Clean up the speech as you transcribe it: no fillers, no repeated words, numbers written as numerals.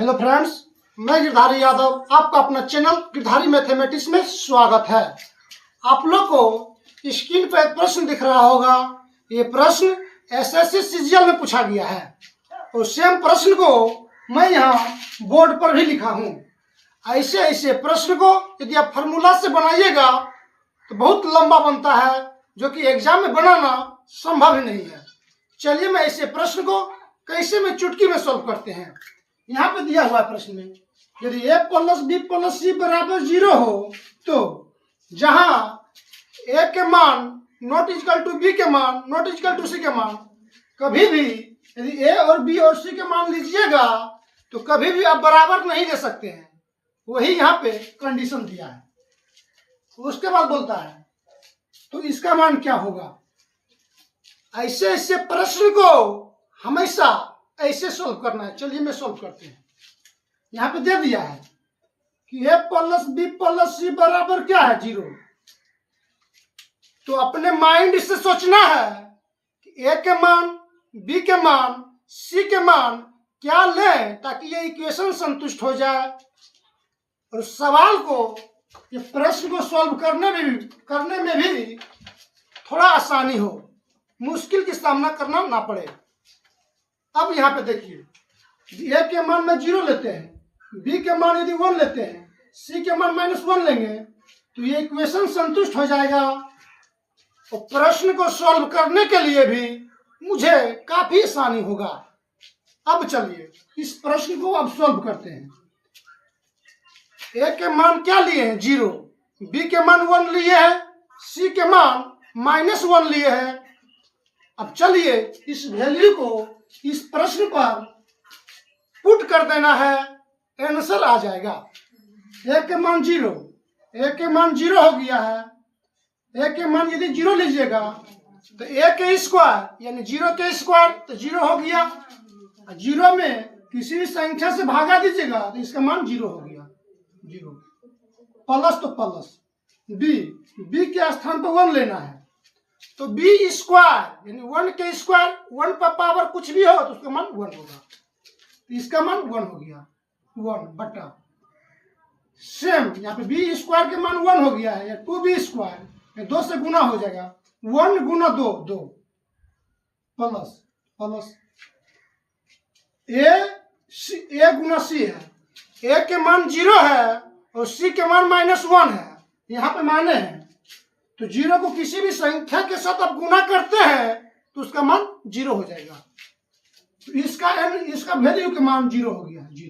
Hello friends, मैं गिरधारी यादव आपका अपना चैनल गिरधारी मैथमेटिक्स में स्वागत है। आप लोग को स्क्रीन पर एक प्रश्न दिख रहा होगा। ये प्रश्न एसएससी सीजीएल में पूछा गया है और सेम प्रश्न को मैं यहाँ बोर्ड पर भी लिखा हूँ। ऐसे ऐसे प्रश्न को यदि आप फार्मूला से बनाइएगा तो बहुत लंबा बनता है, जो कि एग्जाम में बनाना संभव ही नहीं है। चलिए मैं ऐसे प्रश्न को कैसे में चुटकी में सॉल्व करते हैं। यहाँ पे दिया हुआ प्रश्न में यदि a प्लस बी प्लस सी बराबर 0 हो तो जहां a के मान नॉट इक्वल टू बी के मान नॉट इक्वल टू सी के मान, कभी भी यदि a और b और c के मान लीजिएगा तो कभी भी आप बराबर नहीं ले सकते हैं। वही यहाँ पे कंडीशन दिया है। उसके बाद बोलता है तो इसका मान क्या होगा। ऐसे ऐसे प्रश्न को हमेशा ऐसे सॉल्व करना है। चलिए मैं सॉल्व करते हैं। यहाँ पे दे दिया है कि a प्लस बी प्लस सी बराबर क्या है 0। तो अपने माइंड से सोचना है कि a के मान, b के मान, c के मान क्या लें ताकि ये इक्वेशन संतुष्ट हो जाए और सवाल को, ये प्रश्न को सॉल्व करने में भी थोड़ा आसानी हो, मुश्किल की सामना करना ना पड़े। अब यहाँ पे देखिए a के मान में 0 लेते हैं, b के मान यदि 1 लेते हैं, c के मान -1 लेंगे तो ये इक्वेशन संतुष्ट हो जाएगा। और प्रश्न को सॉल्व करने के लिए भी मुझे काफी आसानी होगा। अब चलिए इस प्रश्न को अब सॉल्व करते हैं। a के मान क्या लिए हैं 0, b के मान 1 लिए हैं, c के मान -1 लिए हैं। अब चलिए इस वैल्यू को इस प्रश्न पर पुट कर देना है, आंसर आ जाएगा। a के मान 0, a के मान 0 हो गया है। a के मान यदि 0 लीजिएगा तो a के स्क्वायर यानी 0 के स्क्वायर तो 0 हो गया। 0 में किसी भी संख्या से भागा दीजिएगा तो इसका मान 0 हो गया। 0 प्लस तो प्लस b के स्थान पर 1 लेना है तो b स्क्वायर यानी 1 के स्क्वायर, 1 पर पावर कुछ भी हो तो उसका मान 1 होगा। तो इसका मान 1 हो गया, 1 बटा सेम यहाँ पे b स्क्वायर के मान 1 हो गया है या 2b स्क्वायर 2 से गुना हो जाएगा। 1 गुना 2 2 plus plus a Guna c है। a के मान 0 है और c के मान -1 है। यहाँ पे माने हैं तो 0 को किसी भी संख्या के साथ आप गुना करते हैं तो उसका मान 0 हो जाएगा। तो इसका वैल्यू के मान 0 हो गया 0।